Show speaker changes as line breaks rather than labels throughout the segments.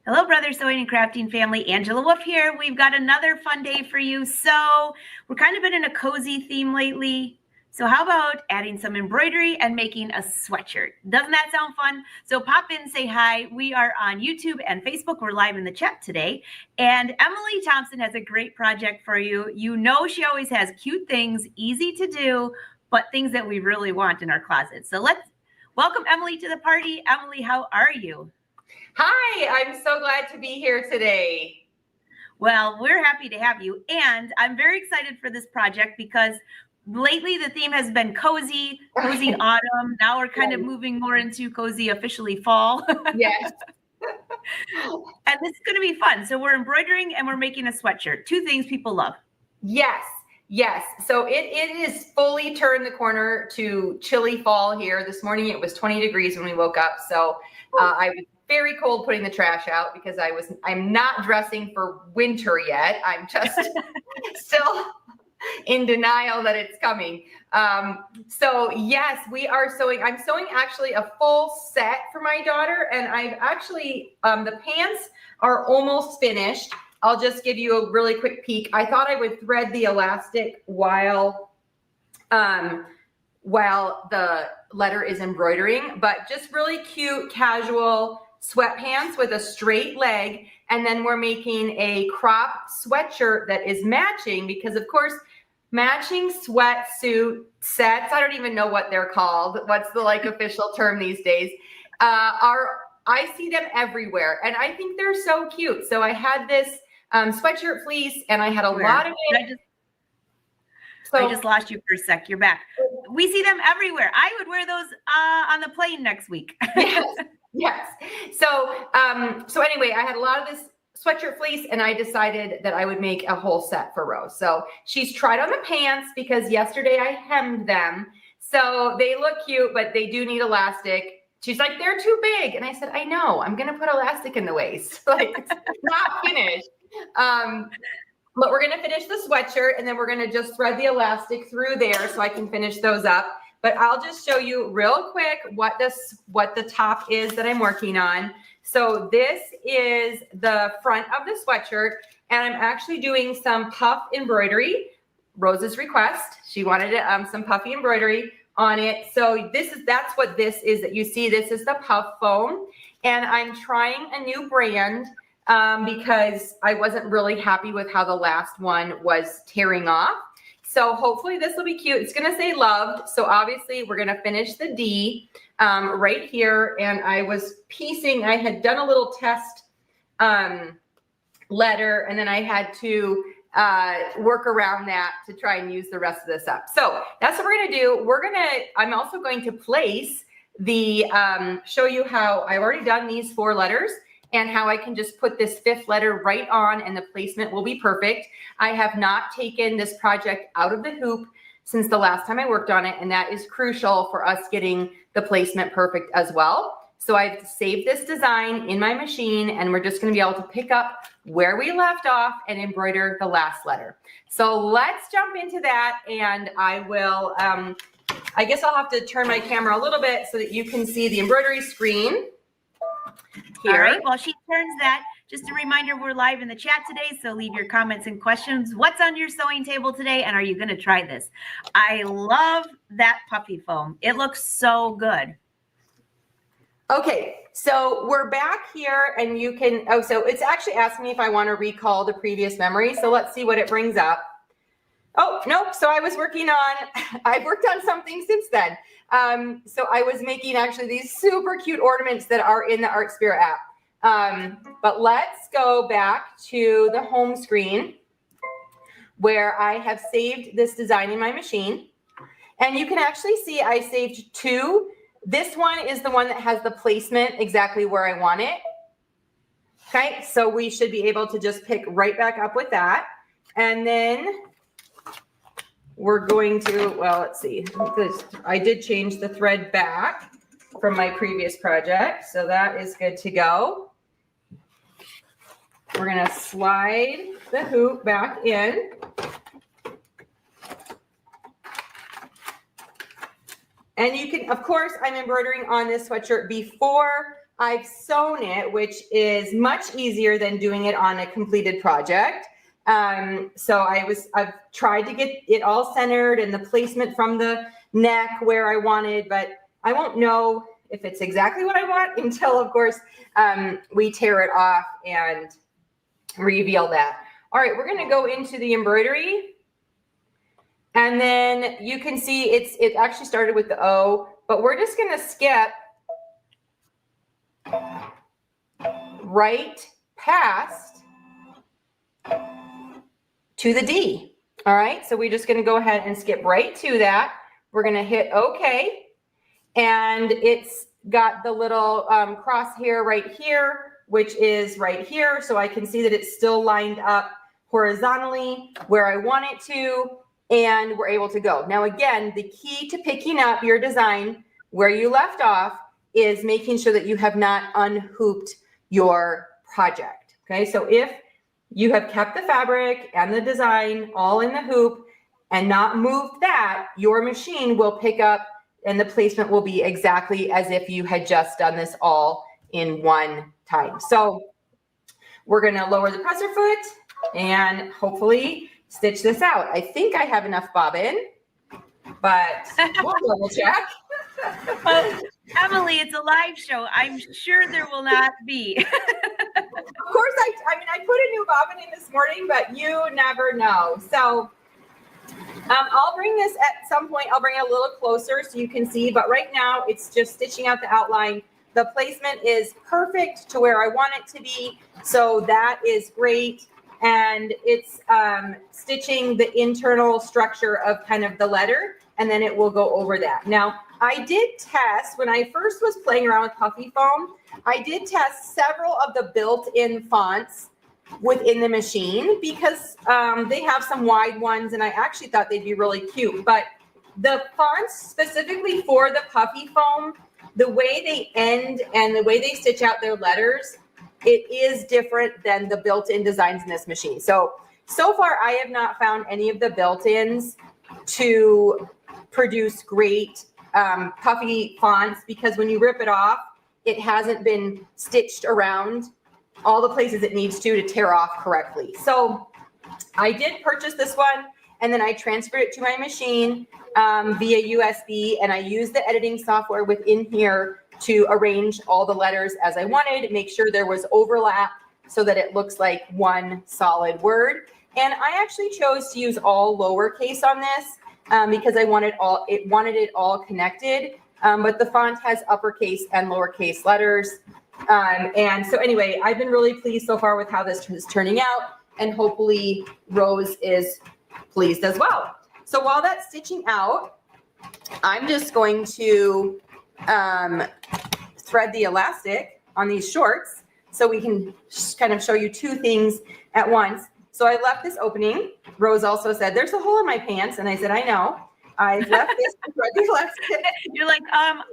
Hello, Brother Sewing and Crafting family. Angela Wolf here. We've got another fun day for you. So we're kind of been in a cozy theme lately. So how about adding some embroidery and making a sweatshirt? Doesn't that sound fun? So pop in, say hi. We are on YouTube and Facebook. We're live in the chat today. And Emily Thompson has a great project for you. You know she always has cute things, easy to do, but things that we really want in our closet. So let's welcome Emily to the party. Emily, how are you?
Hi, I'm so glad to be here today.
Well, we're happy to have you. And I'm very excited for this project because lately the theme has been cozy autumn. Now we're kind of moving more into cozy officially fall.
Yes.
And this is going to be fun. So we're embroidering and we're making a sweatshirt. Two things people love.
Yes. So it is fully turned the corner to chilly fall here. This morning it was 20 degrees when we woke up. So I was very cold putting the trash out because I'm not dressing for winter yet. I'm just still in denial that it's coming. So yes, we are sewing. I'm sewing actually a full set for my daughter, and I've actually, the pants are almost finished. I'll just give you a really quick peek. I thought I would thread the elastic while the letter is embroidering, but just really cute, casual sweatpants with a straight leg. And then we're making a crop sweatshirt that is matching because, of course, matching sweatsuit sets, I don't even know what they're called. What's the official term these days? I see them everywhere, and I think they're so cute. So I had this sweatshirt fleece, and I had a lot of it.
I just lost you for a sec. You're back. We see them everywhere. I would wear those on the plane next week.
Yes. So anyway, I had a lot of this sweatshirt fleece, and I decided that I would make a whole set for Rose. So she's tried on the pants because yesterday I hemmed them. So they look cute, but they do need elastic. She's like, they're too big. And I said, I know, I'm going to put elastic in the waist. It's not finished. But we're going to finish the sweatshirt, and then we're going to just thread the elastic through there so I can finish those up. But I'll just show you real quick what the top is that I'm working on. So this is the front of the sweatshirt, and I'm actually doing some puff embroidery, Rose's request. She wanted some puffy embroidery on it. So that's what this is that you see. This is the puff foam, and I'm trying a new brand because I wasn't really happy with how the last one was tearing off. So hopefully this will be cute. It's going to say loved. So obviously we're going to finish the D right here. And I was piecing, I had done a little test letter, and then I had to work around that to try and use the rest of this up. So that's what we're going to do. I'm also going to place show you how I've already done these 4 letters and how I can just put this 5th letter right on, and the placement will be perfect. I have not taken this project out of the hoop since the last time I worked on it, and that is crucial for us getting the placement perfect as well. So I've saved this design in my machine, and we're just going to be able to pick up where we left off and embroider the last letter. So let's jump into that, and I will, I guess I'll have to turn my camera a little bit so that you can see the embroidery screen. Here.
All right, well, she turns that. Just a reminder, we're live in the chat today, so leave your comments and questions. What's on your sewing table today, and are you going to try this? I love that puffy foam. It looks so good.
Okay, so we're back here, and you can, so it's actually asking me if I want to recall the previous memory, so let's see what it brings up. Oh, nope, so I've worked on something since then. So I was making actually these super cute ornaments that are in the Artspira app. But let's go back to the home screen where I have saved this design in my machine. And you can actually see I saved 2. This one is the one that has the placement exactly where I want it. Okay, so we should be able to just pick right back up with that. And then we're going to, well, let's see. I did change the thread back from my previous project, so that is good to go. We're going to slide the hoop back in. And you can, of course, I'm embroidering on this sweatshirt before I've sewn it, which is much easier than doing it on a completed project. So I've tried to get it all centered and the placement from the neck where I wanted, but I won't know if it's exactly what I want until, of course, we tear it off and reveal that. All right, we're gonna go into the embroidery. And then you can see it actually started with the O, but we're just gonna skip right past to the D. All right, so we're just gonna go ahead and skip right to that. We're gonna hit OK, and it's got the little crosshair right here, which is right here, so I can see that it's still lined up horizontally where I want it to, and we're able to go. Now again, the key to picking up your design where you left off is making sure that you have not unhooped your project. Okay, so if you have kept the fabric and the design all in the hoop and not moved that, your machine will pick up and the placement will be exactly as if you had just done this all in one time. So we're gonna lower the presser foot and hopefully stitch this out. I think I have enough bobbin, but we'll double check.
Well, Emily, it's a live show. I'm sure there will not be.
Of course, I mean, I put a new bobbin in this morning, but you never know. So I'll bring this at some point. I'll bring it a little closer so you can see, but right now it's just stitching out the outline. The placement is perfect to where I want it to be. So that is great. And it's stitching the internal structure of kind of the letter, and then it will go over that. Now, I did test, when I first was playing around with Puffy foam, I did test several of the built-in fonts within the machine because they have some wide ones, and I actually thought they'd be really cute. But the fonts specifically for the Puffy foam, the way they end and the way they stitch out their letters, it is different than the built-in designs in this machine. So far I have not found any of the built-ins to produce great Puffy fonts, because when you rip it off, it hasn't been stitched around all the places it needs to tear off correctly. So I did purchase this one, and then I transferred it to my machine via USB, and I used the editing software within here to arrange all the letters as I wanted, make sure there was overlap so that it looks like one solid word. And I actually chose to use all lowercase on this because I wanted it all connected. But the font has uppercase and lowercase letters. And so anyway, I've been really pleased so far with how this is turning out, and hopefully Rose is pleased as well. So while that's stitching out, I'm just going to thread the elastic on these shorts so we can kind of show you two things at once. So I left this opening. Rose also said, there's a hole in my pants. And I said, I know. I left this to thread the elastic.
You're like,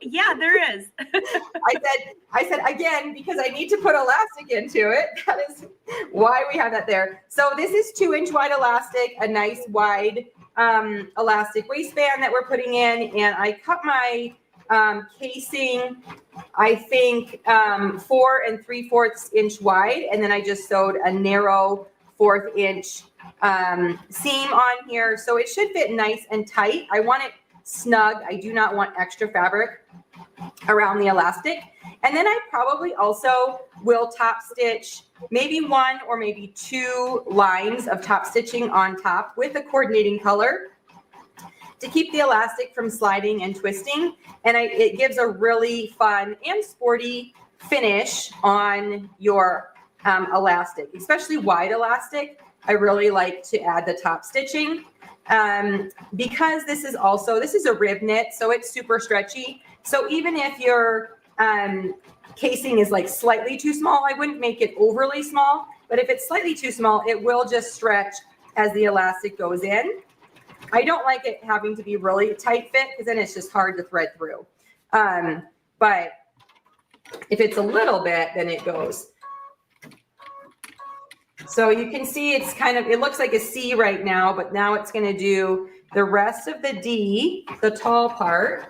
yeah, there is.
I said, again, because I need to put elastic into it. That is why we have that there. So this is 2-inch wide elastic, a nice wide elastic waistband that we're putting in. And I cut my casing, I think 4 3/4 inch wide, and then I just sewed a narrow 1/4 inch seam on here, so it should fit nice and tight. I want it snug. I do not want extra fabric around the elastic. And then I probably also will top stitch maybe 1 or maybe 2 lines of top stitching on top with a coordinating color to keep the elastic from sliding and twisting. And it gives a really fun and sporty finish on your elastic, especially wide elastic. I really like to add the top stitching because this is a rib knit, so it's super stretchy. So even if your casing is like slightly too small, I wouldn't make it overly small, but if it's slightly too small, it will just stretch as the elastic goes in. I don't like it having to be really tight fit because then it's just hard to thread through. But if it's a little bit, then it goes. So you can see it looks like a C right now, but now it's going to do the rest of the D, the tall part.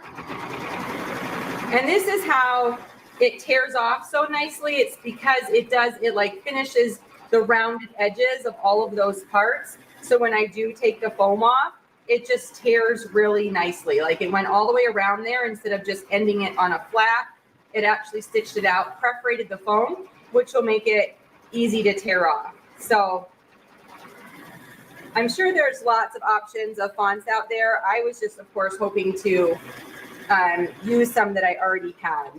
And this is how it tears off so nicely. It's because it like finishes the rounded edges of all of those parts. So when I do take the foam off, it just tears really nicely. Like it went all the way around there instead of just ending it on a flap. It actually stitched it out, perforated the foam, which will make it easy to tear off. So I'm sure there's lots of options of fonts out there. I was just, of course, hoping to use some that I already had.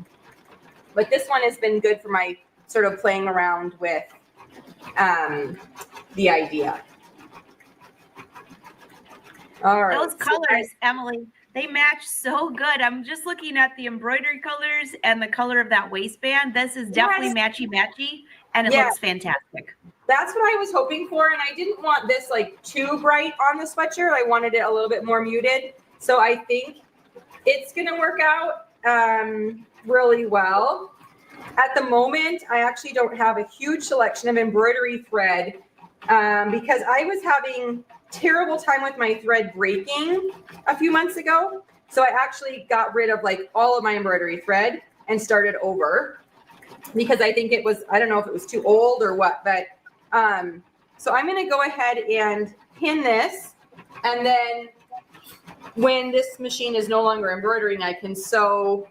But this one has been good for my sort of playing around with the idea. All right.
Those colors, Emily, they match so good. I'm just looking at the embroidery colors and the color of that waistband. This is definitely matchy-matchy, and it looks fantastic.
That's what I was hoping for, and I didn't want this like too bright on the sweatshirt. I wanted it a little bit more muted. So I think it's going to work out really well. At the moment, I actually don't have a huge selection of embroidery thread because I was having terrible time with my thread breaking a few months ago. So I actually got rid of like all of my embroidery thread and started over because I think it was, I don't know if it was too old or what, but so I'm going to go ahead and pin this, and then when this machine is no longer embroidering, I can sew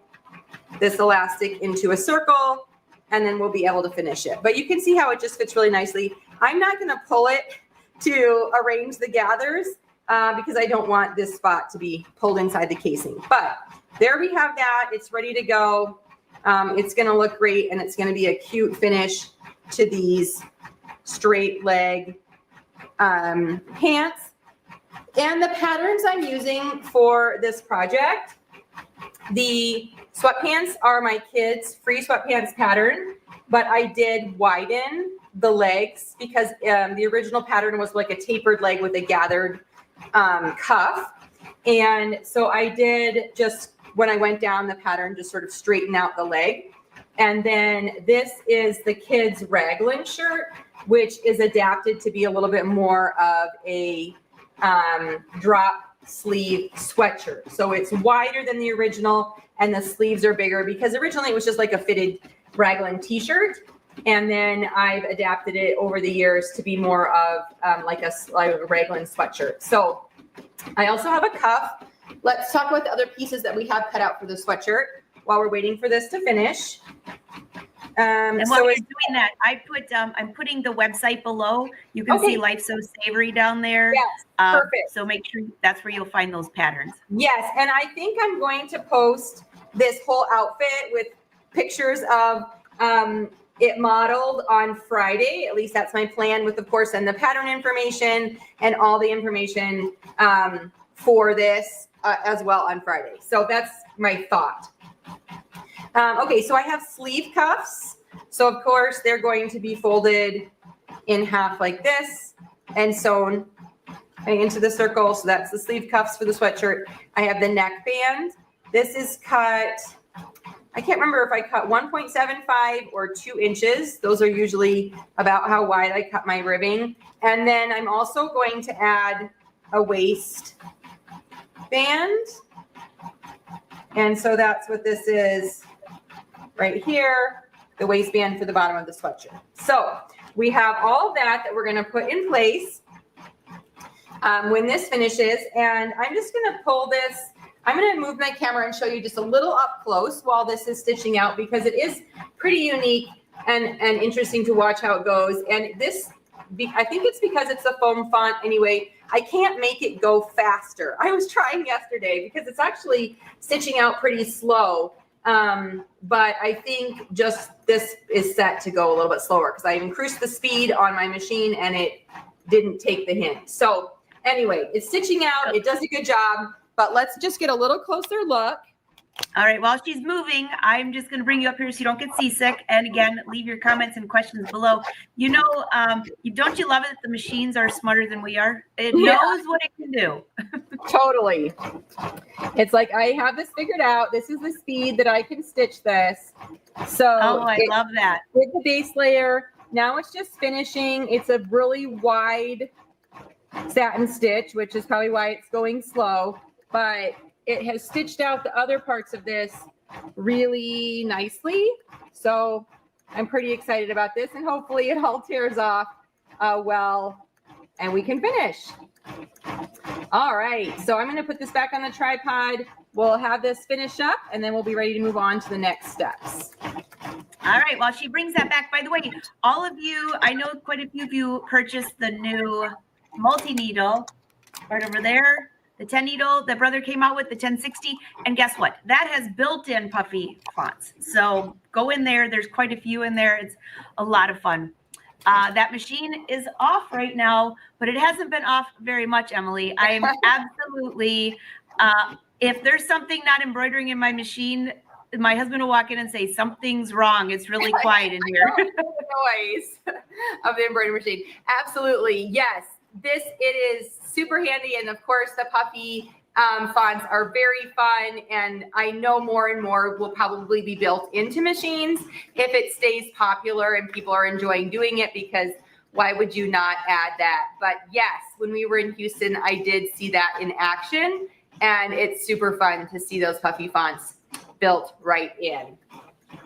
this elastic into a circle, and then we'll be able to finish it. But you can see how it just fits really nicely. I'm not going to pull it to arrange the gathers because I don't want this spot to be pulled inside the casing. But there we have that. It's ready to go. It's going to look great, and it's going to be a cute finish to these straight leg pants. And the patterns I'm using for this project, the sweatpants are my kids' free sweatpants pattern, but I did widen the legs because the original pattern was like a tapered leg with a gathered cuff. And so I did just, when I went down the pattern, just sort of straighten out the leg. And then this is the kids' raglan shirt, which is adapted to be a little bit more of a drop sleeve sweatshirt. So it's wider than the original and the sleeves are bigger because originally it was just like a fitted raglan t-shirt. And then I've adapted it over the years to be more of like a raglan sweatshirt. So I also have a cuff. Let's talk about the other pieces that we have cut out for the sweatshirt while we're waiting for this to finish.
And while you're doing that, I'm putting the website below. You can see Life So Savory down there.
Yes, perfect.
So make sure that's where you'll find those patterns.
Yes, and I think I'm going to post this whole outfit with pictures of it modeled on Friday. At least that's my plan, with, of course, and the pattern information and all the information for this as well on Friday. So that's my thought. Okay, so I have sleeve cuffs. So of course they're going to be folded in half like this and sewn into the circle. So that's the sleeve cuffs for the sweatshirt. I have the neck band. This is cut, I can't remember if I cut 1.75 or 2 inches. Those are usually about how wide I cut my ribbing. And then I'm also going to add a waist band. And so that's what this is right here, the waistband for the bottom of the sweatshirt. So we have all of that we're going to put in place when this finishes. And I'm just going to pull this. I'm going to move my camera and show you just a little up close while this is stitching out, because it is pretty unique and interesting to watch how it goes. And this, I think it's because it's a foam font anyway, I can't make it go faster. I was trying yesterday because it's actually stitching out pretty slow. But I think just this is set to go a little bit slower because I increased the speed on my machine and it didn't take the hint. So anyway, it's stitching out. It does a good job, but let's just get a little closer look.
All right, while she's moving, I'm just going to bring you up here so you don't get seasick. And again, leave your comments and questions below. You know, don't you love it that the machines are smarter than we are? It knows what it can do.
Totally. It's like, I have this figured out. This is the speed that I can stitch this. So
I love that.
With the base layer, now it's just finishing. It's a really wide satin stitch, which is probably why it's going slow, but it has stitched out the other parts of this really nicely. So I'm pretty excited about this, and hopefully it all tears off well and we can finish. All right, so I'm gonna put this back on the tripod. We'll have this finish up and then we'll be ready to move on to the next steps.
All right, while she brings that back, by the way, all of you, I know quite a few of you purchased the new multi-needle right over there, the 10 needle that brother came out with, the 1060. And guess what? That has built-in Puffy fonts. So go in there. There's quite a few in there. It's a lot of fun. That machine is off right now, but it hasn't been off very much, Emily. I am absolutely, if there's something not embroidering in my machine, my husband will walk in and say, something's wrong. It's really quiet in here.
The noise of the embroidery machine. Absolutely. Yes. It is super handy. And of course, the Puffy fonts are very fun. And I know more and more will probably be built into machines if it stays popular and people are enjoying doing it, because why would you not add that? But yes, when we were in Houston, I did see that in action, and it's super fun to see those Puffy fonts built right in.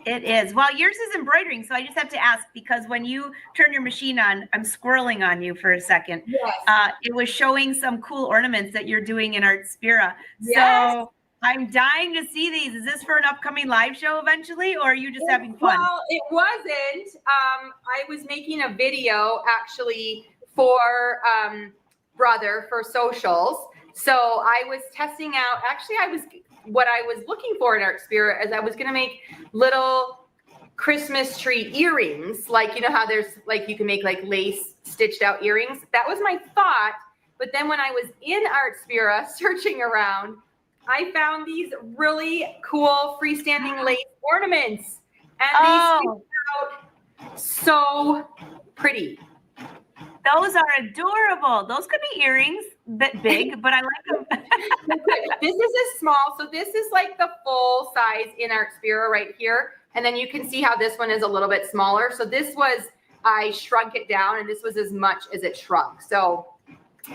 It is. Well, yours is embroidering, so I just have to ask, because when you turn your machine on, I'm squirreling on you for a second.
Yes.
It was showing some cool ornaments that you're doing in Artspira.
Yes.
So I'm dying to see these. Is this for an upcoming live show eventually, or are you just having fun?
Well, it wasn't. I was making a video actually for brother for socials. So I was testing out, what I was looking for in Artspira is I was going to make little Christmas tree earrings. Like, you know how there's like, you can make like lace stitched out earrings. That was my thought. But then when I was in Artspira searching around, I found these really cool freestanding lace ornaments. And they stick out so pretty.
Those are adorable. Those could be earrings, bit big, but I like them.
This is a small, so this is like the full size in Artspira right here. And then you can see how this one is a little bit smaller. So this was, I shrunk it down, and this was as much as it shrunk. So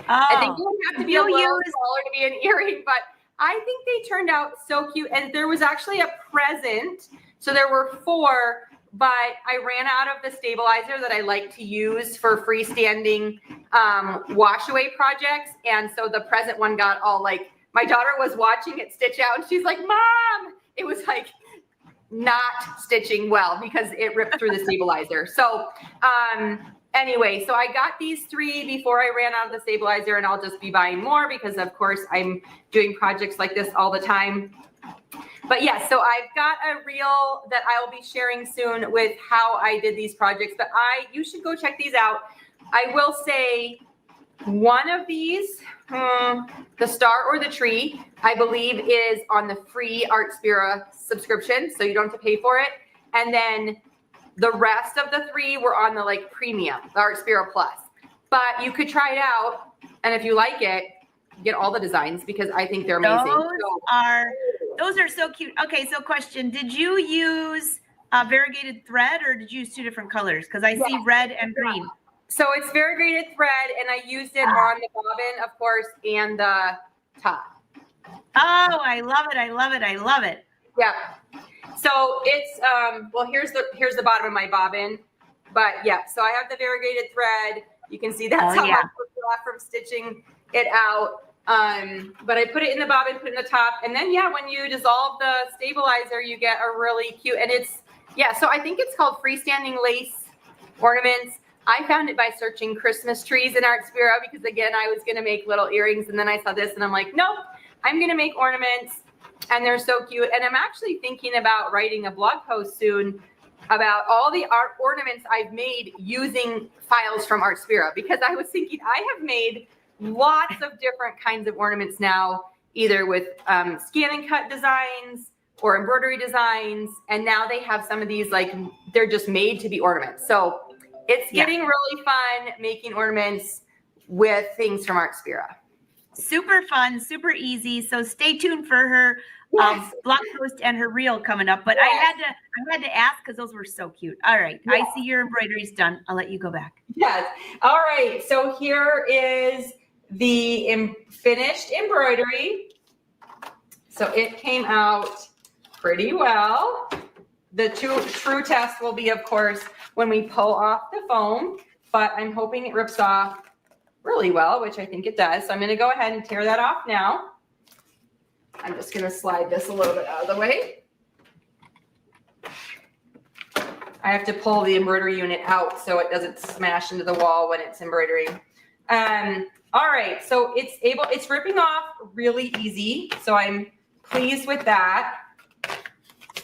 I think you would have to be a little smaller to be an earring, but I think they turned out so cute. And there was actually a present. So there were 4, but I ran out of the stabilizer that I like to use for freestanding wash away projects. And so the present one got all like, my daughter was watching it stitch out and she's like, Mom, it was like not stitching well because it ripped through the stabilizer. So anyway, so I got these 3 before I ran out of the stabilizer, and I'll just be buying more because of course I'm doing projects like this all the time. But yes, so I've got a reel that I will be sharing soon with how I did these projects, but you should go check these out. I will say one of these, the star or the tree, I believe is on the free Artspira subscription, so you don't have to pay for it. And then the rest of the 3 were on the like premium, the Artspira Plus. But you could try it out, and if you like it, get all the designs because I think they're amazing.
Those are so cute. Okay, so question, did you use variegated thread or did you use 2 different colors? Because I see red and green.
So it's variegated thread, and I used it on the bobbin, of course, and the top.
Oh, I love it. I love it. I love it.
Yeah. So it's, well, here's the bottom of my bobbin, but yeah, so I have the variegated thread. You can see that's how much off from stitching it out. But I put it in the bobbin, put it in the top, and then yeah, when you dissolve the stabilizer, you get a really cute, and it's, yeah, so I think it's called freestanding lace ornaments. I found it by searching Christmas trees in Artspira because again, I was going to make little earrings, and then I saw this and I'm like, nope, I'm going to make ornaments, and they're so cute. And I'm actually thinking about writing a blog post soon about all the art ornaments I've made using files from Artspira, because I was thinking I have made lots of different kinds of ornaments now, either with scan and cut designs or embroidery designs. And now they have some of these, like, they're just made to be ornaments. So it's getting really fun making ornaments with things from Artspira.
Super fun, super easy. So stay tuned for her blog post and her reel coming up. But I had to ask because those were so cute. All right. I see your embroidery's done. I'll let you go back.
Yes. All right. So here is the finished embroidery. So it came out pretty well. The true test will be, of course, when we pull off the foam, but I'm hoping it rips off really well, which I think it does. So I'm gonna go ahead and tear that off now. I'm just gonna slide this a little bit out of the way. I have to pull the embroidery unit out so it doesn't smash into the wall when it's embroidering. All right, so it's ripping off really easy. So I'm pleased with that.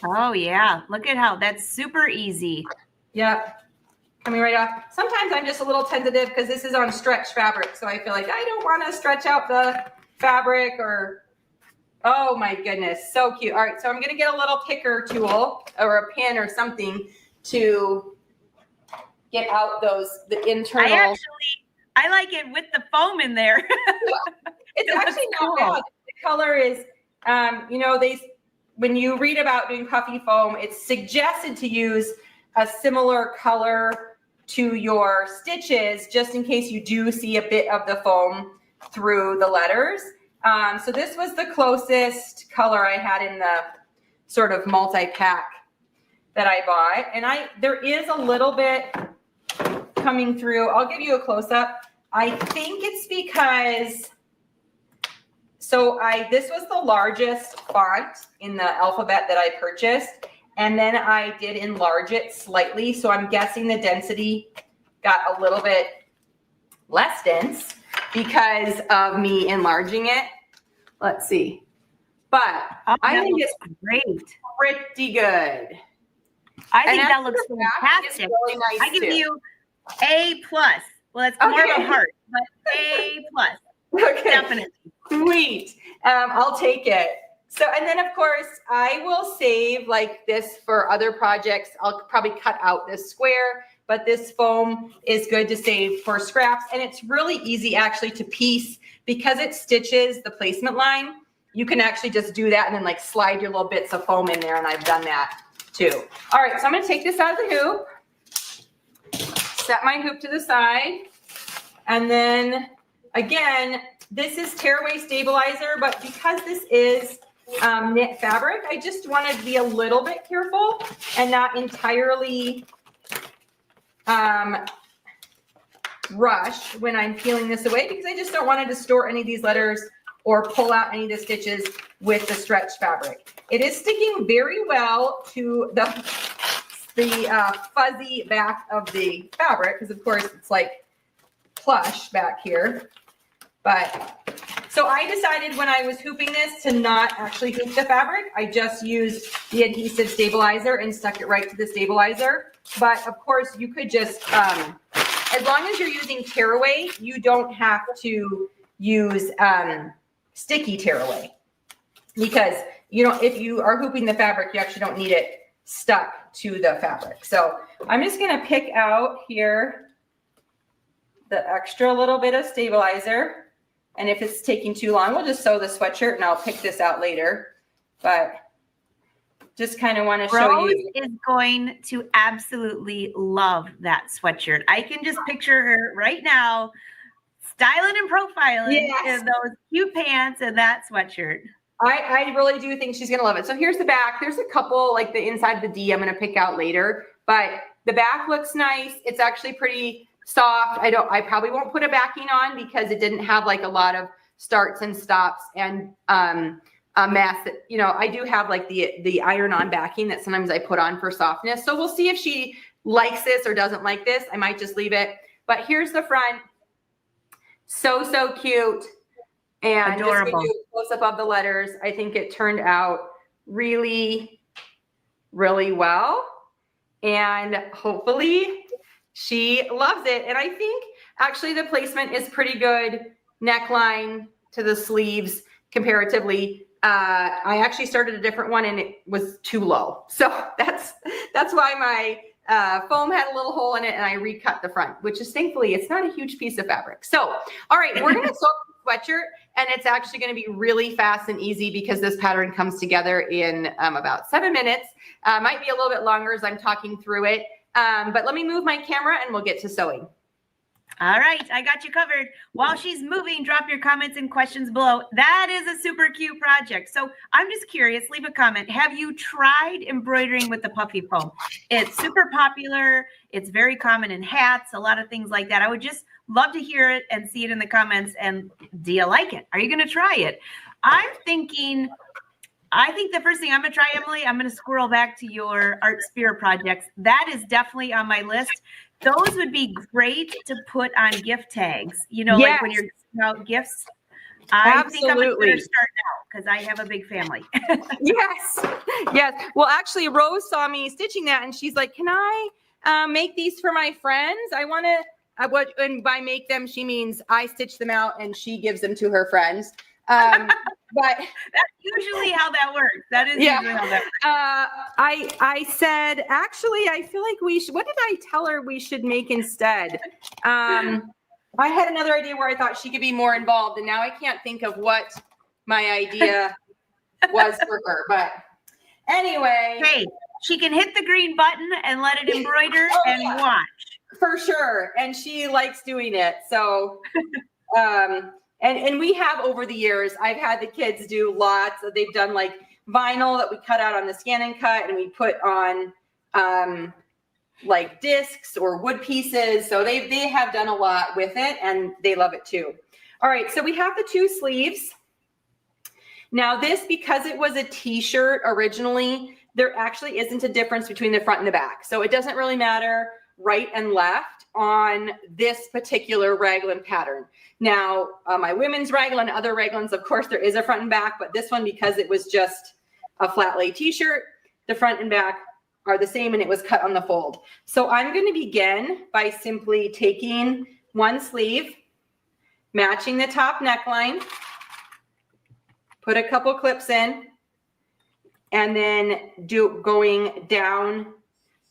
Oh yeah, look at how that's super easy.
Yep, coming right off. Sometimes I'm just a little tentative because this is on stretch fabric. So I feel like I don't want to stretch out the fabric or, oh my goodness, so cute. All right, so I'm gonna get a little picker tool or a pin or something to get out the internal.
I like it with the foam in there.
It's actually not bad. The color is, when you read about doing puffy foam, it's suggested to use a similar color to your stitches, just in case you do see a bit of the foam through the letters. So this was the closest color I had in the sort of multi-pack that I bought. And there is a little bit coming through. I'll give you a close-up. I think it's because, this was the largest font in the alphabet that I purchased, and then I did enlarge it slightly. So I'm guessing the density got a little bit less dense because of me enlarging it. Let's see. But I think it's
great.
Pretty good.
I think that looks fantastic.
Really nice
I give
too.
you A+. Well, it's more of a heart, but A+.
Okay.
Definitely.
Sweet. I'll take it. So, and then of course I will save like this for other projects. I'll probably cut out this square, but this foam is good to save for scraps. And it's really easy actually to piece because it stitches the placement line. You can actually just do that and then like slide your little bits of foam in there. And I've done that too. All right. So I'm going to take this out of the hoop, set my hoop to the side. And then again, this is tearaway stabilizer, but because this is knit fabric, I just wanted to be a little bit careful and not entirely rush when I'm peeling this away, because I just don't want to distort any of these letters or pull out any of the stitches with the stretch fabric. It is sticking very well to the fuzzy back of the fabric, because of course it's like plush back here. But so I decided when I was hooping this to not actually hoop the fabric. I just used the adhesive stabilizer and stuck it right to the stabilizer. But of course you could just, as long as you're using tearaway, you don't have to use sticky tearaway, because if you are hooping the fabric, you actually don't need it stuck to the fabric. So I'm just going to pick out here the extra little bit of stabilizer. And if it's taking too long, we'll just sew the sweatshirt and I'll pick this out later. But just kind of want to show
Rose
you.
is going to absolutely love that sweatshirt. I can just picture her right now styling and profiling in those cute pants and that sweatshirt.
I really do think she's going to love it. So here's the back. There's a couple, like the inside of the D I'm going to pick out later. But the back looks nice. It's actually pretty soft. I probably won't put a backing on because it didn't have like a lot of starts and stops and a mess. I do have like the iron-on backing that sometimes I put on for softness. So we'll see if she likes this or doesn't like this. I might just leave it. But here's the front. So cute. And
adorable.
Just give you a close-up of the letters. I think it turned out really, really well. And hopefully she loves it. And I think actually the placement is pretty good. Neckline to the sleeves comparatively. I actually started a different one and it was too low. So that's why my foam had a little hole in it and I recut the front, which is thankfully, it's not a huge piece of fabric. So, all right, we're going to sew the sweatshirt and it's actually going to be really fast and easy because this pattern comes together in about 7 minutes. Might be a little bit longer as I'm talking through it. But let me move my camera and we'll get to sewing.
All right, I got you covered. While she's moving, drop your comments and questions below. That is a super cute project. So I'm just curious, leave a comment. Have you tried embroidering with the puffy foam? It's super popular. It's very common in hats, a lot of things like that. I would just love to hear it and see it in the comments. And do you like it? Are you going to try it? I think the first thing I'm going to try, Emily, I'm going to squirrel back to your Artspira projects. That is definitely on my list. Those would be great to put on gift tags, like when you're giving out gifts. I think I'm going to start now because I have a big family.
Yes. Well, actually, Rose saw me stitching that and she's like, can I make these for my friends? I want to, and by make them, she means I stitch them out and she gives them to her friends. But
that's usually how that works. That is usually how that works.
I said, actually, I feel like we should, what did I tell her we should make instead? I had another idea where I thought she could be more involved and now I can't think of what my idea was for her, but anyway.
Hey, she can hit the green button and let it embroider watch.
For sure. And she likes doing it. So, and we have over the years, I've had the kids do lots. They've done like vinyl that we cut out on the scan and cut and we put on like discs or wood pieces. So they have done a lot with it and they love it too. All right, so we have the 2 sleeves. Now this, because it was a t-shirt originally, there actually isn't a difference between the front and the back. So it doesn't really matter right and left on this particular raglan pattern. Now, my women's raglan, other raglans, of course, there is a front and back, but this one, because it was just a flat lay t-shirt, the front and back are the same and it was cut on the fold. So I'm going to begin by simply taking one sleeve, matching the top neckline, put a couple clips in, and then going down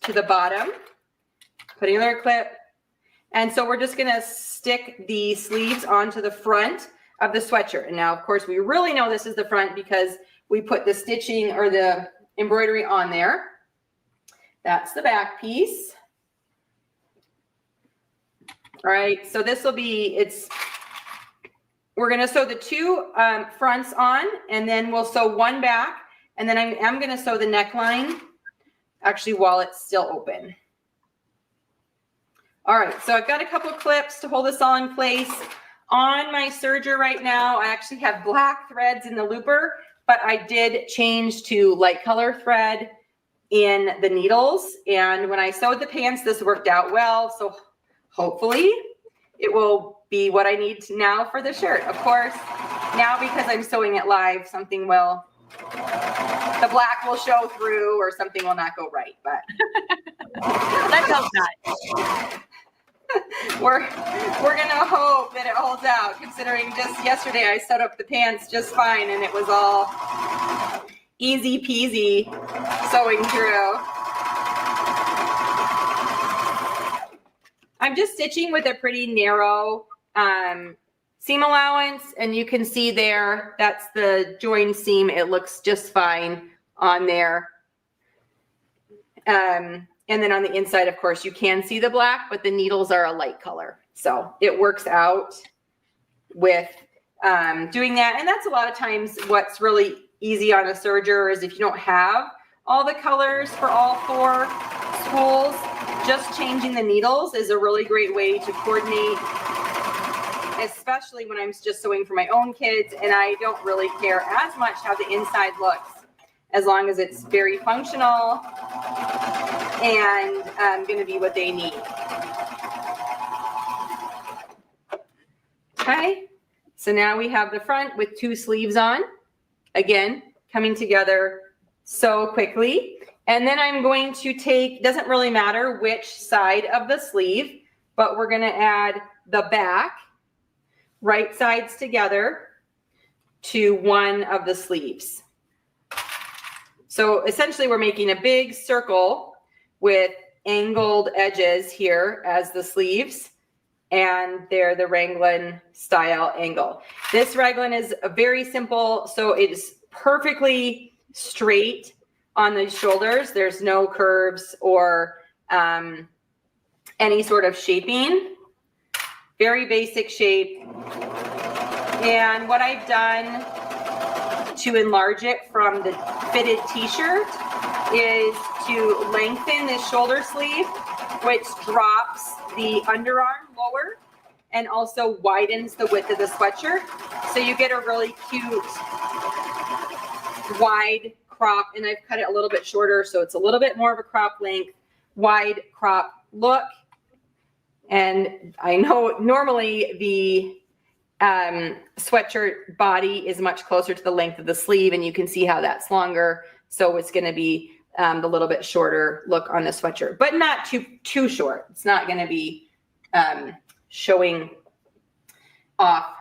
to the bottom, putting another clip. And so we're just going to stick the sleeves onto the front of the sweatshirt. And now, of course, we really know this is the front because we put the stitching or the embroidery on there. That's the back piece. All right, so this will be, we're going to sew the 2 fronts on, and then we'll sew one back, and then I'm going to sew the neckline actually while it's still open. All right, so I've got a couple of clips to hold this all in place. On my serger right now, I actually have black threads in the looper, but I did change to light color thread in the needles. And when I sewed the pants, this worked out well. So hopefully it will be what I need now for the shirt. Of course, now because I'm sewing it live, something will, the black will show through or something will not go right, but
let's hope not.
We're gonna hope that it holds out, considering just yesterday I sewed up the pants just fine and it was all easy peasy sewing through. I'm just stitching with a pretty narrow seam allowance, and you can see there, that's the join seam. It looks just fine on there. And then on the inside, of course, you can see the black, but the needles are a light color. So it works out with doing that. And that's a lot of times what's really easy on a serger is if you don't have all the colors for all 4 spools, just changing the needles is a really great way to coordinate, especially when I'm just sewing for my own kids and I don't really care as much how the inside looks, as long as it's very functional and going to be what they need. Okay, so now we have the front with 2 sleeves on, again, coming together so quickly. And then I'm going to take, doesn't really matter which side of the sleeve, but we're going to add the back, right sides together to one of the sleeves. So essentially we're making a big circle with angled edges here as the sleeves, and they're the raglan style angle. This raglan is a very simple, so it is perfectly straight on the shoulders. There's no curves or any sort of shaping. very basic shape. And what I've done to enlarge it from the fitted t-shirt is to lengthen this shoulder sleeve, which drops the underarm lower and also widens the width of the sweatshirt. So you get a really cute wide crop, and I've cut it a little bit shorter so it's a little bit more of a crop length, wide crop look. And I know normally the sweatshirt body is much closer to the length of the sleeve, and you can see how that's longer. So it's going to be the little bit shorter look on the sweatshirt, but not too short. It's not going to be showing off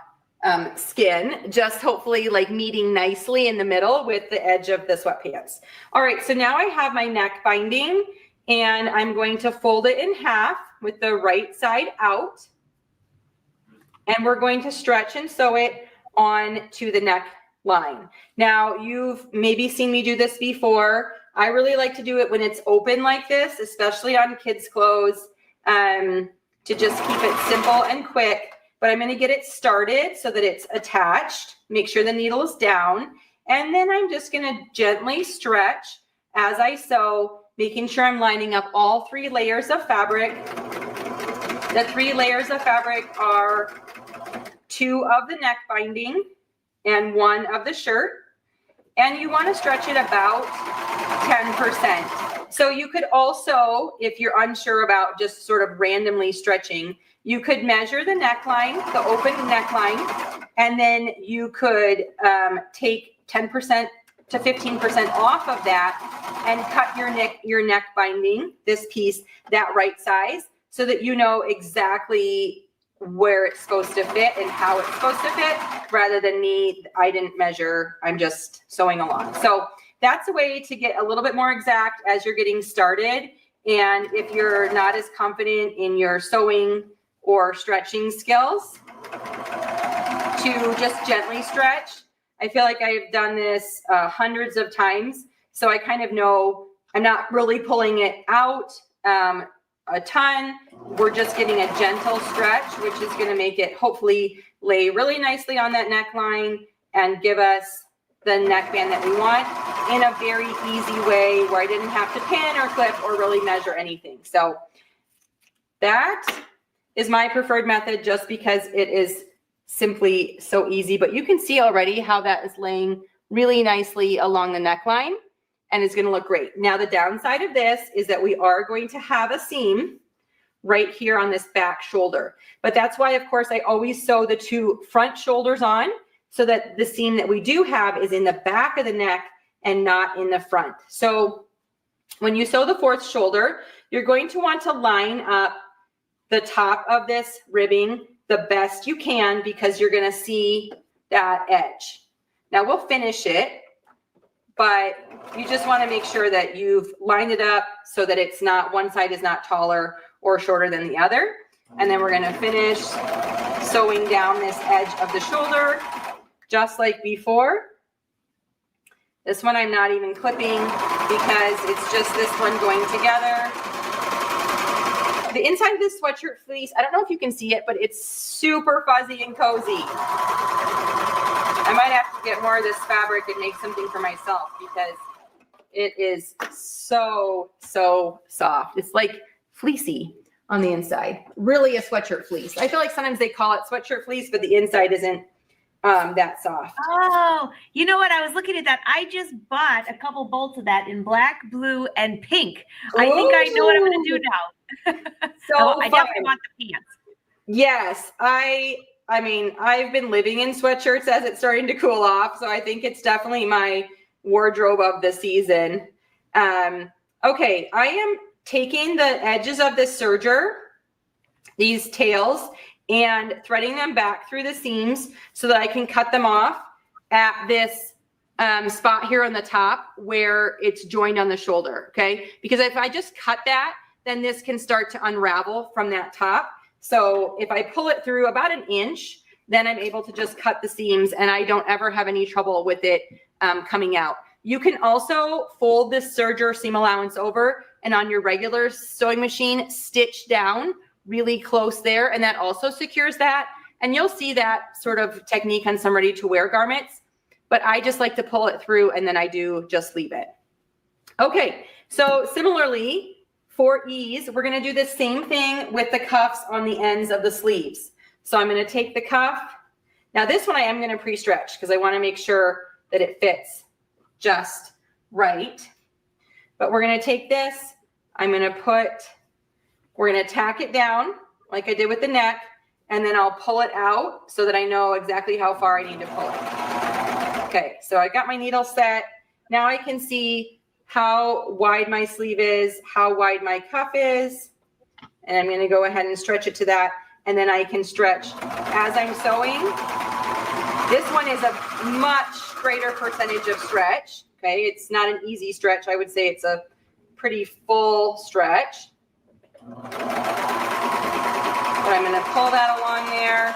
skin, just hopefully like meeting nicely in the middle with the edge of the sweatpants. All right, so now I have my neck binding, and I'm going to fold it in half with the right side out. And we're going to stretch and sew it on to the neck line. Now, you've maybe seen me do this before. I really like to do it when it's open like this, especially on kids' clothes, to just keep it simple and quick. But I'm going to get it started so that it's attached. Make sure the needle is down. And then I'm just going to gently stretch as I sew, making sure I'm lining up all 3 layers of fabric. The 3 layers of fabric are 2 of the neck binding and 1 of the shirt. And you want to stretch it about 10%. So you could also, if you're unsure about just sort of randomly stretching, you could measure the neckline, the open neckline, and then you could take 10% to 15% off of that and cut your neck binding, this piece, that right size, so that you know exactly where it's supposed to fit and how it's supposed to fit, rather than me, I didn't measure, I'm just sewing along. So that's a way to get a little bit more exact as you're getting started. And if you're not as confident in your sewing or stretching skills, to just gently stretch. I feel like I've done this hundreds of times, so I kind of know I'm not really pulling it out a ton. We're just getting a gentle stretch, which is going to make it hopefully lay really nicely on that neckline and give us the neckband that we want in a very easy way where I didn't have to pin or clip or really measure anything. So that is my preferred method, just because it is simply so easy. But you can see already how that is laying really nicely along the neckline, and it's going to look great. Now, the downside of this is that we are going to have a seam right here on this back shoulder. But that's why, of course, I always sew the 2 front shoulders on, so that the seam that we do have is in the back of the neck and not in the front. So when you sew the 4th shoulder, you're going to want to line up the top of this ribbing the best you can, because you're going to see that edge. Now we'll finish it, but you just want to make sure that you've lined it up so that it's not, one side is not taller or shorter than the other. And then we're going to finish sewing down this edge of the shoulder just like before. This one I'm not even clipping because it's just this one going together. The inside of this sweatshirt fleece, I don't know if you can see it, but it's super fuzzy and cozy. I might have to get more of this fabric and make something for myself, because it is so soft. It's like fleecy on the inside. Really a sweatshirt fleece. I feel like sometimes they call it sweatshirt fleece, but the inside isn't that soft.
Oh, you know what? I was looking at that. I just bought a couple bolts of that in black, blue, and pink. Ooh. I think I know what I'm going to do now.
So
I definitely want the pants.
Yes, I mean, I've been living in sweatshirts as it's starting to cool off, so I think it's definitely my wardrobe of the season. Okay, I am taking the edges of the serger, these tails, and threading them back through the seams so that I can cut them off at this spot here on the top where it's joined on the shoulder, okay? Because if I just cut that, then this can start to unravel from that top. So if I pull it through about 1 inch, then I'm able to just cut the seams, and I don't ever have any trouble with it coming out. You can also fold this serger seam allowance over, and on your regular sewing machine, stitch down really close there, and that also secures that. And you'll see that sort of technique on some ready-to-wear garments, but I just like to pull it through and then I do just leave it. Okay, so similarly for ease, we're gonna do the same thing with the cuffs on the ends of the sleeves. So I'm gonna take the cuff. Now this one I am gonna pre-stretch because I wanna make sure that it fits just right. But we're gonna take this, we're gonna tack it down like I did with the neck, and then I'll pull it out so that I know exactly how far I need to pull it. Okay, so I got my needle set. Now I can see how wide my sleeve is, how wide my cuff is, and I'm gonna go ahead and stretch it to that, and then I can stretch as I'm sewing. This one is a much greater percentage of stretch, okay? It's not an easy stretch. I would say it's a pretty full stretch. But I'm gonna pull that along there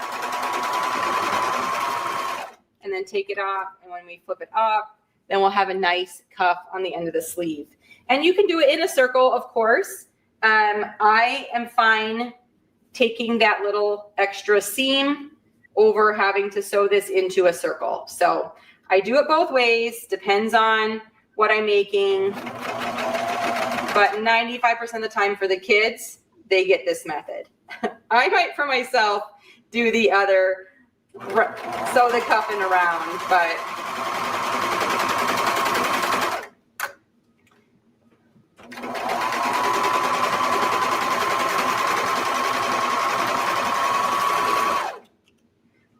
and then take it off. And when we flip it up, then we'll have a nice cuff on the end of the sleeve. And you can do it in a circle, of course. I am fine taking that little extra seam over having to sew this into a circle. So I do it both ways, depends on what I'm making. But 95% of the time for the kids, they get this method. I might, for myself, do the other, sew the cuff in around, but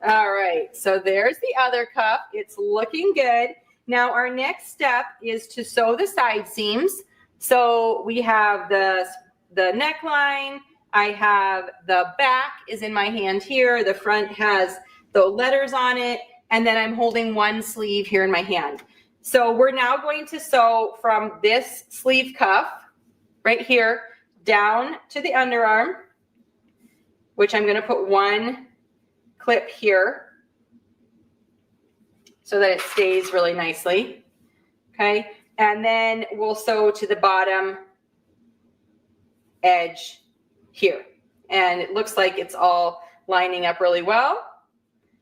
all right, so there's the other cuff. It's looking good. Now our next step is to sew the side seams. So we have the neckline, I have the back is in my hand here, the front has the letters on it, and then I'm holding one sleeve here in my hand. So we're now going to sew from this sleeve cuff right here down to the underarm, which I'm gonna put one clip here so that it stays really nicely, okay? And then we'll sew to the bottom edge here. And it looks like it's all lining up really well.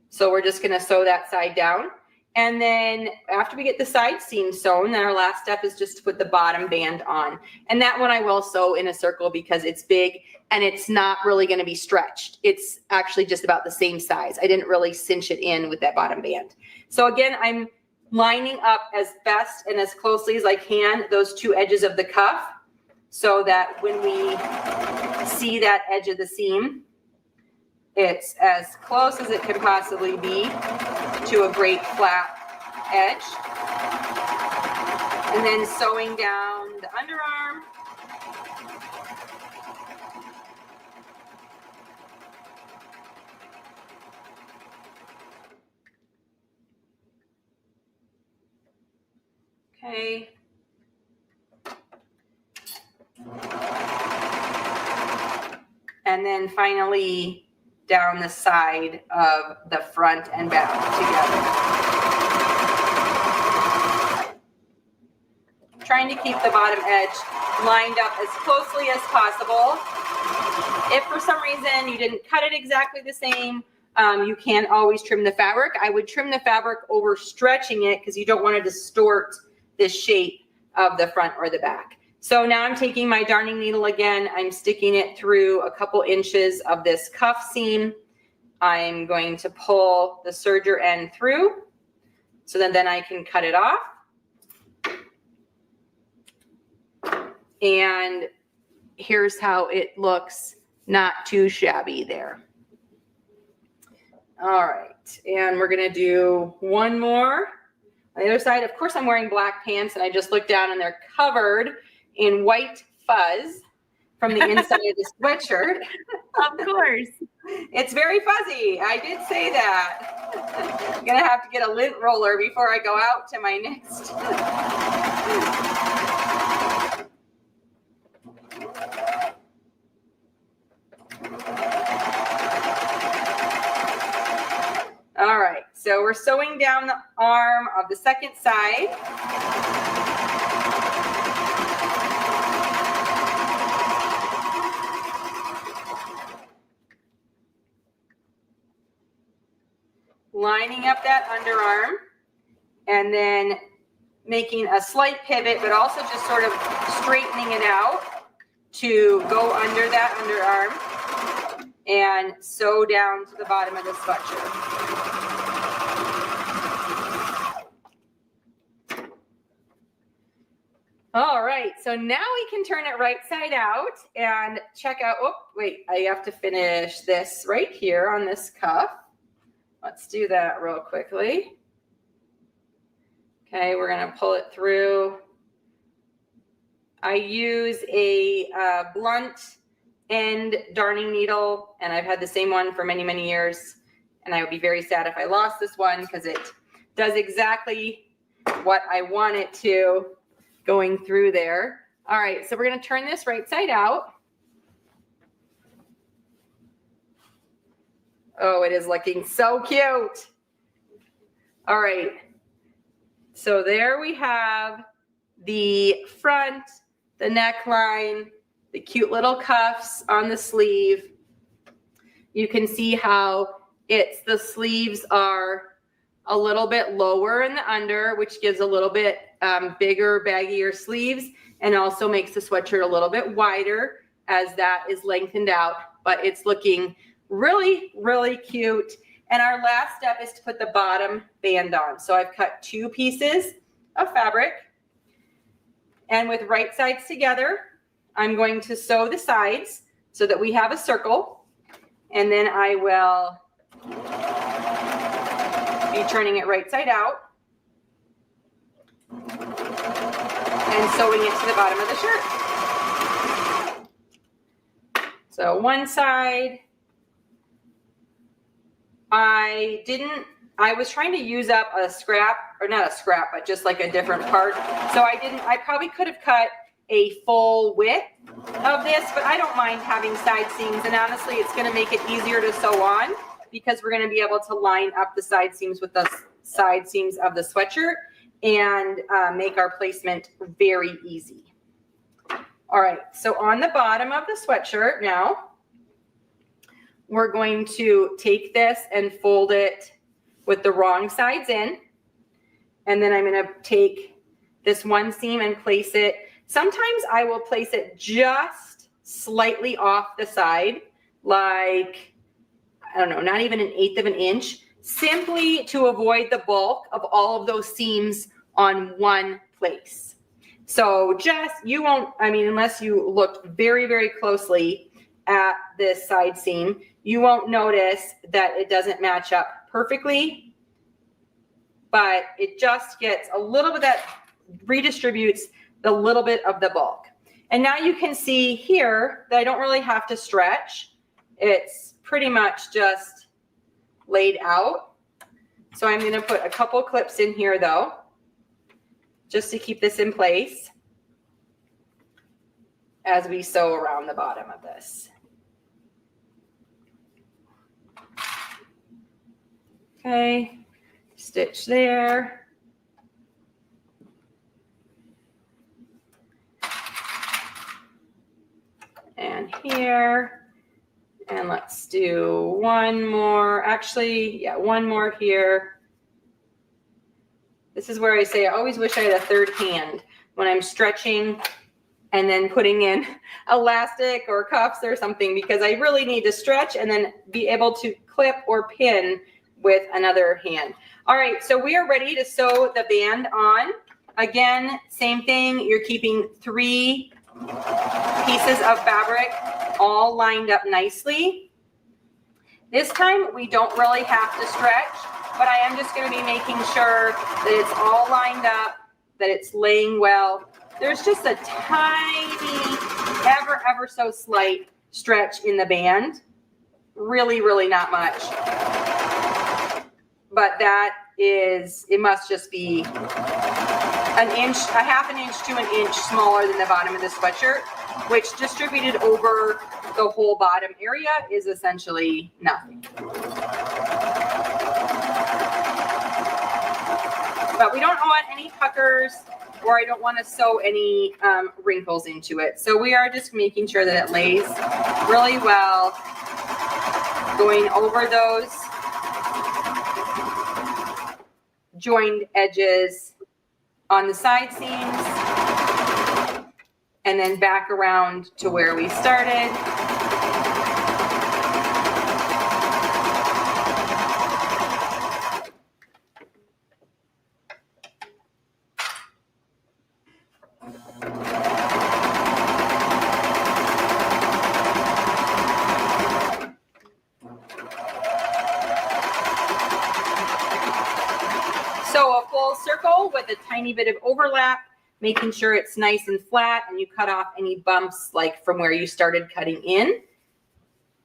So we're just gonna sew that side down. And then after we get the side seam sewn, then our last step is just to put the bottom band on. And that one I will sew in a circle because it's big and it's not really gonna be stretched. It's actually just about the same size. I didn't really cinch it in with that bottom band. So again, I'm lining up as best and as closely as I can those two edges of the cuff so that when we see that edge of the seam, it's as close as it can possibly be to a great flat edge. And then sewing down the underarm. Okay. And then finally down the side of the front and back together. Trying to keep the bottom edge lined up as closely as possible. If for some reason you didn't cut it exactly the same, you can always trim the fabric. I would trim the fabric over stretching it because you don't want to distort the shape of the front or the back. So now I'm taking my darning needle again. I'm sticking it through a couple inches of this cuff seam. I'm going to pull the serger end through so that then I can cut it off. And here's how it looks, not too shabby there. All right, and we're gonna do one more on the other side. Of course, I'm wearing black pants and I just looked down and they're covered in white fuzz from the inside of the sweatshirt.
Of course.
It's very fuzzy. I did say that. I'm gonna have to get a lint roller before I go out to my next. All right, so we're sewing down the arm of the second side. lining up that underarm and then making a slight pivot, but also just sort of straightening it out to go under that underarm and sew down to the bottom of the sweatshirt. All right, so now we can turn it right side out and check out, oh, wait, I have to finish this right here on this cuff. Let's do that real quickly. Okay, we're gonna pull it through. I use a blunt end darning needle, and I've had the same one for many, many years. And I would be very sad if I lost this one because it does exactly what I want it to going through there. All right, so we're gonna turn this right side out. Oh, it is looking so cute. All right, so there we have the front, the neckline, the cute little cuffs on the sleeve. You can see how the sleeves are a little bit lower in the under, which gives a little bit bigger, baggier sleeves, and also makes the sweatshirt a little bit wider as that is lengthened out, but it's looking really, really cute. And our last step is to put the bottom band on. So I've cut 2 pieces of fabric, and with right sides together, I'm going to sew the sides so that we have a circle, and then I will be turning it right side out and sewing it to the bottom of the shirt. So one side, I was trying to use up a scrap, or not a scrap, but just like a different part. So I probably could have cut a full width of this, but I don't mind having side seams. And honestly, it's gonna make it easier to sew on because we're gonna be able to line up the side seams with the side seams of the sweatshirt and make our placement very easy. All right, so on the bottom of the sweatshirt now, we're going to take this and fold it with the wrong sides in. And then I'm gonna take this one seam and place it. Sometimes I will place it just slightly off the side, like, I don't know, not even 1/8 of an inch, simply to avoid the bulk of all of those seams on one place. So you won't, unless you looked very, very closely at this side seam, you won't notice that it doesn't match up perfectly, but it just gets a little bit, that redistributes the little bit of the bulk. And now you can see here that I don't really have to stretch. It's pretty much just laid out. So I'm going to put a couple clips in here though, just to keep this in place as we sew around the bottom of this. Okay, stitch there. And here, and let's do one more, actually, yeah, one more here. This is where I say I always wish I had a third hand when I'm stretching and then putting in elastic or cuffs or something, because I really need to stretch and then be able to clip or pin with another hand. All right, so we are ready to sew the band on. Again, same thing, you're keeping 3 pieces of fabric all lined up nicely. This time we don't really have to stretch, but I am just going to be making sure that it's all lined up, that it's laying well. There's just a tiny, ever so slight stretch in the band. Really, really not much. But that is, it must just be an inch, a half an inch to an inch smaller than the bottom of the sweatshirt, which distributed over the whole bottom area is essentially nothing. But we don't want any puckers, or I don't want to sew any wrinkles into it. So we are just making sure that it lays really well, going over those joined edges on the side seams, and then back around to where we started. So a full circle with a tiny bit of overlap, making sure it's nice and flat, and you cut off any bumps like from where you started cutting in.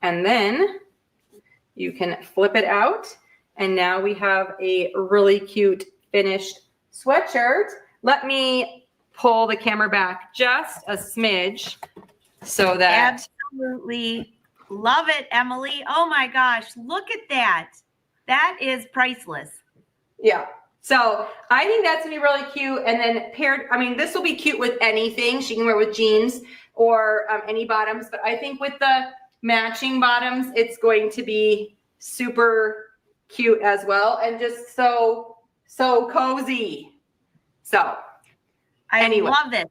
And then you can flip it out. And now we have a really cute finished sweatshirt. Let me pull the camera back just a smidge so that.
Absolutely love it, Emily. Oh my gosh, look at that. That is priceless.
Yeah. So I think that's gonna be really cute. And then paired, I mean, this will be cute with anything. She can wear with jeans or any bottoms, but I think with the matching bottoms, it's going to be super cute as well. And just so cozy. So anyway.
I love it.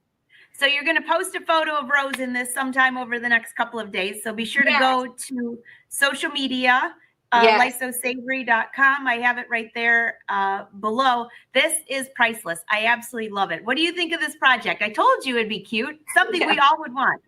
So you're going to post a photo of Rose in this sometime over the next couple of days. So be sure to go to social media. lifesosavory.com. I have it right there below. This is priceless. I absolutely love it. What do you think of this project? I told you it'd be cute. Something we all would want.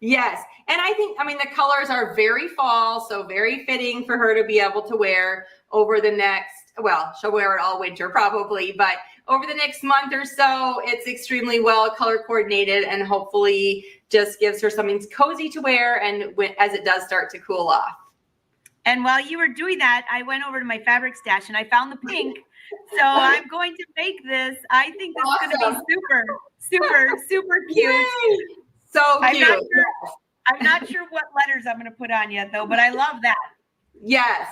Yes. And I think, I mean, the colors are very fall, so very fitting for her to be able to wear over the next, well, she'll wear it all winter probably, but over the next month or so, it's extremely well color coordinated and hopefully just gives her something cozy to wear and as it does start to cool off.
And while you were doing that, I went over to my fabric stash and I found the pink. So I'm going to make this. I think this is going to be super cute.
Yay! So cute.
I'm not sure what letters I'm going to put on yet though, but I love that.
Yes.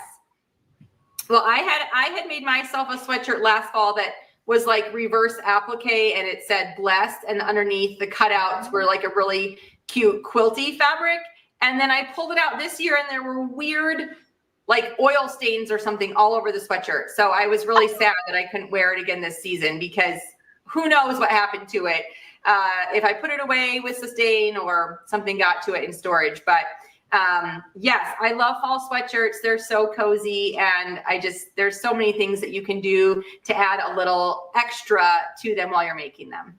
Well, I had made myself a sweatshirt last fall that was like reverse applique and it said blessed, and underneath the cutouts were like a really cute quilty fabric. And then I pulled it out this year and there were weird like oil stains or something all over the sweatshirt. So I was really sad that I couldn't wear it again this season because who knows what happened to it. If I put it away with sustain or something got to it in storage. But yes, I love fall sweatshirts. They're so cozy. And there's so many things that you can do to add a little extra to them while you're making them.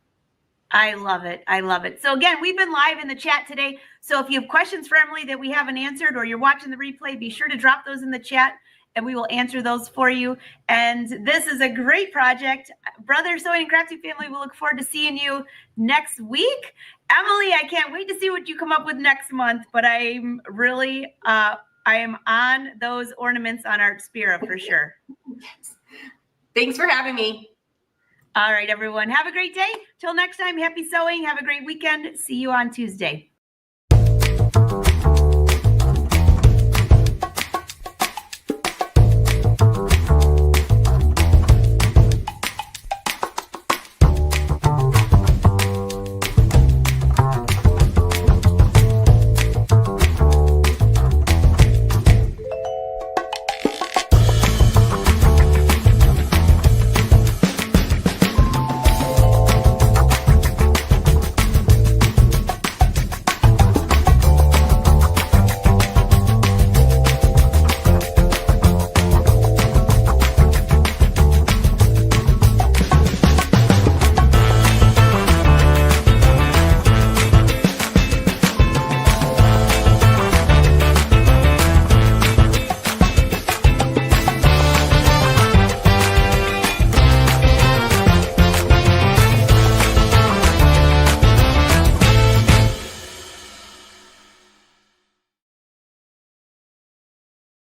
I love it. I love it. So again, we've been live in the chat today. So if you have questions for Emily that we haven't answered or you're watching the replay, be sure to drop those in the chat and we will answer those for you. And this is a great project. Brother Sewing and Crafty family, we look forward to seeing you next week. Emily, I can't wait to see what you come up with next month, but I'm really, I am on those ornaments on Artspira for sure.
Thanks for having me.
All right, everyone. Have a great day. Till next time, happy sewing. Have a great weekend. See you on Tuesday.